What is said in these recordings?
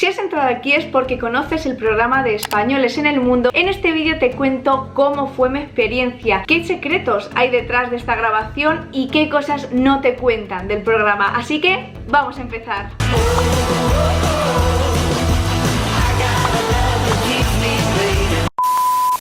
Si has entrado aquí es porque conoces el programa de Españoles en el Mundo. En este vídeo te cuento cómo fue mi experiencia, qué secretos hay detrás de esta grabación y qué cosas no te cuentan del programa. Así que vamos a empezar.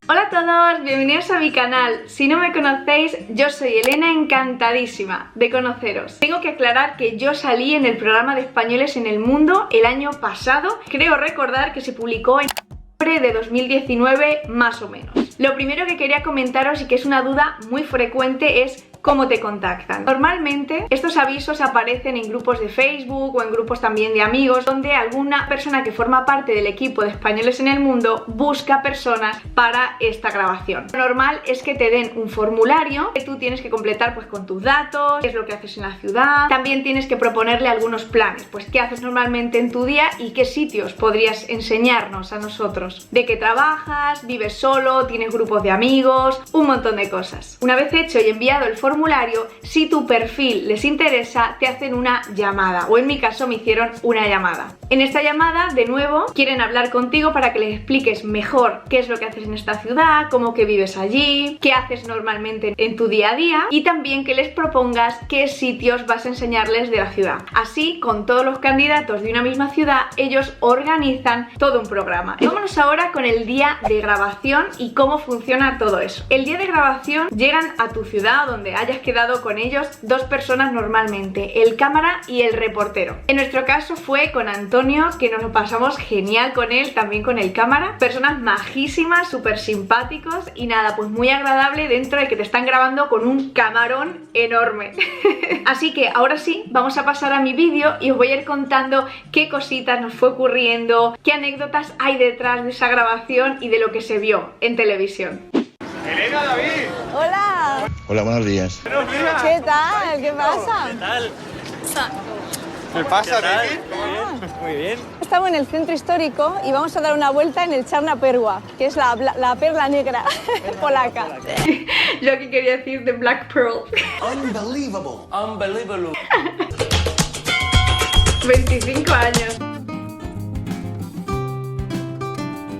Hola a todos, bienvenidos a mi canal. Si no me conocéis, yo soy Elena, encantadísima de conoceros. Tengo que aclarar que yo salí en el programa de Españoles en el Mundo el año pasado. Creo recordar que se publicó en octubre de 2019 más o menos. Lo primero que quería comentaros y que es una duda muy frecuente es cómo te contactan. Normalmente estos avisos aparecen en grupos de Facebook o en grupos también de amigos donde alguna persona que forma parte del equipo de Españoles en el Mundo busca personas para esta grabación. Lo normal es que te den un formulario que tú tienes que completar pues con tus datos, qué es lo que haces en la ciudad. También tienes que proponerle algunos planes, pues qué haces normalmente en tu día y qué sitios podrías enseñarnos a nosotros. De qué trabajas, vives solo, tienes grupos de amigos, un montón de cosas. Una vez hecho y enviado el formulario, si tu perfil les interesa, te hacen una llamada, o en mi caso me hicieron una llamada. En esta llamada, de nuevo, quieren hablar contigo para que les expliques mejor qué es lo que haces en esta ciudad, cómo que vives allí, qué haces normalmente en tu día a día y también que les propongas qué sitios vas a enseñarles de la ciudad. Así, con todos los candidatos de una misma ciudad, ellos organizan todo un programa. Vámonos ahora con el día de grabación y cómo funciona todo eso. El día de grabación llegan a tu ciudad donde hayas quedado con ellos dos personas normalmente, el cámara y el reportero. En nuestro caso fue con Antonio, que nos lo pasamos genial con él, también con el cámara. Personas majísimas, súper simpáticos y nada, pues muy agradable dentro de que te están grabando con un camarón enorme. Así que ahora sí, vamos a pasar a mi vídeo y os voy a ir contando qué cositas nos fue ocurriendo, qué anécdotas hay detrás de esa grabación y de lo que se vio en televisión. Elena, David. Hola. Hola, buenos días. Buenos días. ¿Qué tal? ¿Qué pasa? ¿Qué tal? ¿Qué pasa, David? Muy bien. Estamos en el centro histórico y vamos a dar una vuelta en el Czarna Perła, que es la perla negra polaca. Yo aquí quería decir The Black Pearl. Unbelievable. Unbelievable. 25 años.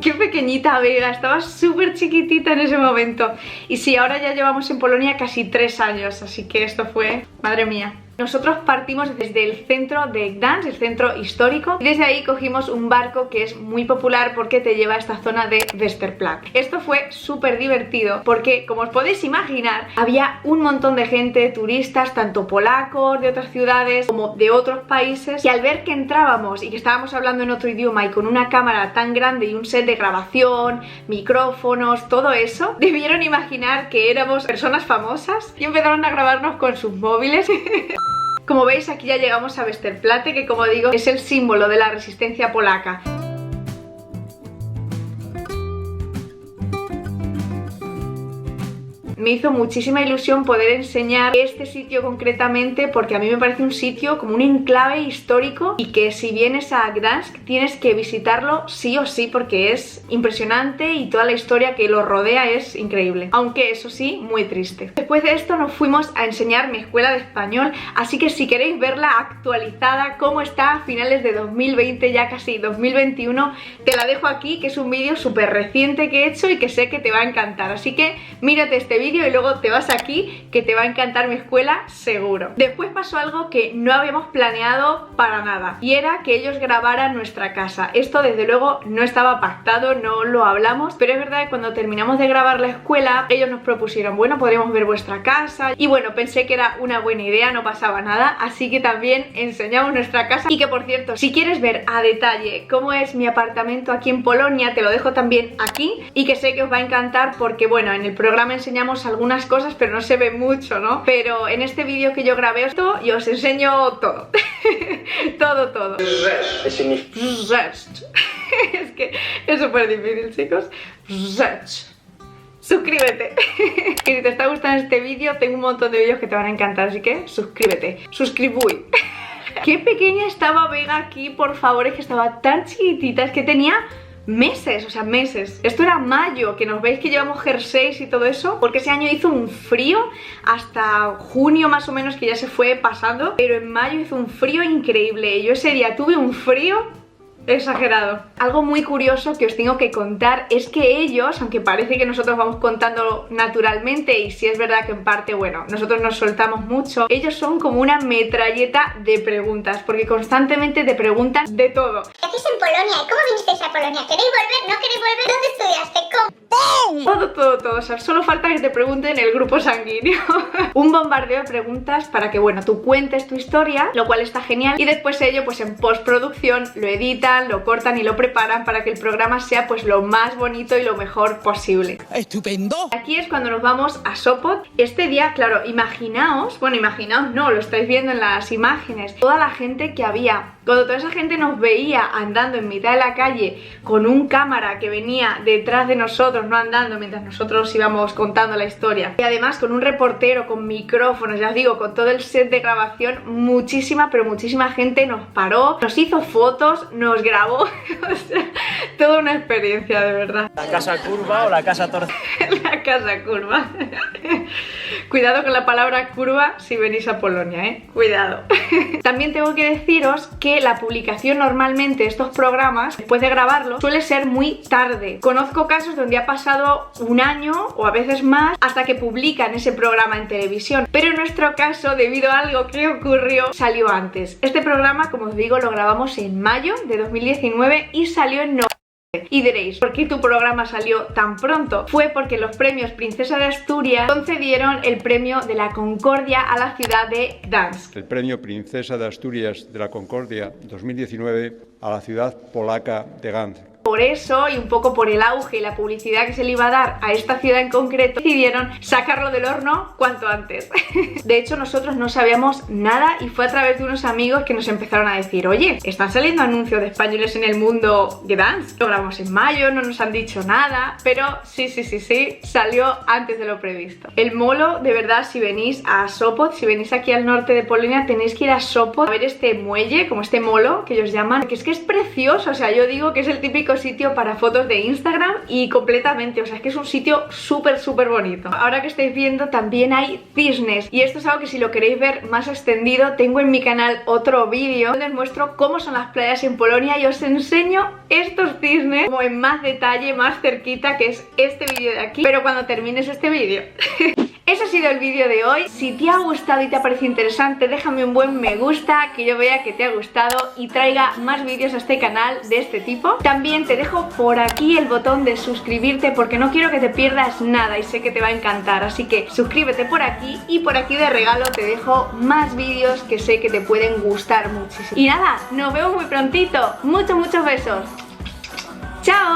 Qué pequeñita Vega, estaba súper chiquitita en ese momento. Y sí, ahora ya llevamos en Polonia casi 3 años, así que esto fue, madre mía. Nosotros partimos desde el centro de Gdańsk, el centro histórico, y desde ahí cogimos un barco que es muy popular porque te lleva a esta zona de Westerplatte. Esto fue súper divertido porque, como os podéis imaginar, había un montón de gente, turistas, tanto polacos de otras ciudades como de otros países, y al ver que entrábamos y que estábamos hablando en otro idioma y con una cámara tan grande y un set de grabación, micrófonos, todo eso, debieron imaginar que éramos personas famosas y empezaron a grabarnos con sus móviles. Como veis, aquí ya llegamos a Westerplatte, que como digo es el símbolo de la resistencia polaca. Me hizo muchísima ilusión poder enseñar este sitio concretamente porque a mí me parece un sitio como un enclave histórico y que si vienes a Gdańsk tienes que visitarlo sí o sí porque es impresionante y toda la historia que lo rodea es increíble. Aunque eso sí, muy triste. Después de esto nos fuimos a enseñar mi escuela de español, así que si queréis verla actualizada, cómo está a finales de 2020, ya casi 2021, te la dejo aquí, que es un vídeo súper reciente que he hecho y que sé que te va a encantar. Así que mírate este vídeo y luego te vas aquí, que te va a encantar mi escuela seguro. Después pasó algo que no habíamos planeado para nada y era que ellos grabaran nuestra casa. Esto desde luego no estaba pactado, no lo hablamos, pero es verdad que cuando terminamos de grabar la escuela ellos nos propusieron, bueno, podríamos ver vuestra casa, y bueno, pensé que era una buena idea, no pasaba nada, así que también enseñamos nuestra casa. Y que por cierto, si quieres ver a detalle cómo es mi apartamento aquí en Polonia, te lo dejo también aquí, y que sé que os va a encantar porque bueno, en el programa enseñamos algunas cosas pero no se ve mucho, ¿no? Pero en este vídeo que yo grabé esto y os enseño todo. todo. Es que es súper difícil, chicos. Suscríbete. Y si te está gustando este vídeo, tengo un montón de vídeos que te van a encantar, así que suscríbete. Suscribui. Qué pequeña estaba Vega aquí, por favor, es que estaba tan chiquitita, es que tenía meses, o sea, meses. Esto era mayo, que nos veis que llevamos jerseys y todo eso, porque ese año hizo un frío hasta junio más o menos, que ya se fue pasando, pero en mayo hizo un frío increíble. Yo ese día tuve un frío exagerado. Algo muy curioso que os tengo que contar es que ellos, aunque parece que nosotros vamos contando naturalmente, y si es verdad que en parte, bueno, nosotros nos soltamos mucho, ellos son como una metralleta de preguntas, porque constantemente te preguntan de todo. ¿Qué hacéis en Polonia? ¿Cómo vinisteis a Polonia? ¿Queréis volver? ¿No queréis volver? ¿Dónde estudiaste? ¿Cómo? Todo, o sea, solo falta que te pregunten el grupo sanguíneo. Un bombardeo de preguntas para que, bueno, tú cuentes tu historia, lo cual está genial, y después ellos, pues en postproducción, lo editan, lo cortan y lo preparan para que el programa sea pues lo más bonito y lo mejor posible. ¡Estupendo! Aquí es cuando nos vamos a Sopot. Este día, claro, imaginaos no, lo estáis viendo en las imágenes, toda la gente que había. Cuando toda esa gente nos veía andando en mitad de la calle con un cámara que venía detrás de nosotros, no andando mientras nosotros íbamos contando la historia, y además con un reportero, con micrófonos, ya os digo, con todo el set de grabación, muchísima, pero muchísima gente nos paró, nos hizo fotos, nos grabó, o sea, toda una experiencia, de verdad. La casa curva o la casa torcida. La casa curva. Cuidado con la palabra curva si venís a Polonia, cuidado. También tengo que deciros que la publicación normalmente de estos programas, después de grabarlos, suele ser muy tarde. Conozco casos donde ha pasado un año o a veces más hasta que publican ese programa en televisión, pero en nuestro caso, debido a algo que ocurrió, salió antes. Este programa, como os digo, lo grabamos en mayo de 2019 y salió en noviembre. Y diréis, ¿por qué tu programa salió tan pronto? Fue porque los premios Princesa de Asturias concedieron el premio de la Concordia a la ciudad de Gdansk. El premio Princesa de Asturias de la Concordia 2019 a la ciudad polaca de Gdansk. Por eso, y un poco por el auge y la publicidad que se le iba a dar a esta ciudad en concreto, decidieron sacarlo del horno cuanto antes. De hecho, nosotros no sabíamos nada y fue a través de unos amigos que nos empezaron a decir: oye, están saliendo anuncios de españoles en el mundo Gdansk. Lo grabamos en mayo, no nos han dicho nada, pero sí, salió antes de lo previsto. El molo, de verdad, si venís a Sopot, si venís aquí al norte de Polonia, tenéis que ir a Sopot a ver este muelle, como este molo que ellos llaman, que es precioso. O sea, yo digo que es el típico sitio para fotos de Instagram y completamente, o sea, es que es un sitio súper bonito. Ahora que estáis viendo, también hay cisnes, y esto es algo que, si lo queréis ver más extendido, tengo en mi canal otro vídeo donde os muestro cómo son las playas en Polonia y os enseño estos cisnes como en más detalle, más cerquita, que es este vídeo de aquí, pero cuando termines este vídeo. Ese ha sido el vídeo de hoy. Si te ha gustado y te ha parecido interesante, déjame un buen me gusta, que yo vea que te ha gustado y traiga más vídeos a este canal de este tipo. También te dejo por aquí el botón de suscribirte, porque no quiero que te pierdas nada y sé que te va a encantar, así que suscríbete por aquí, y por aquí de regalo te dejo más vídeos que sé que te pueden gustar muchísimo. Y nada, nos vemos muy prontito. Muchos besos. ¡Chao!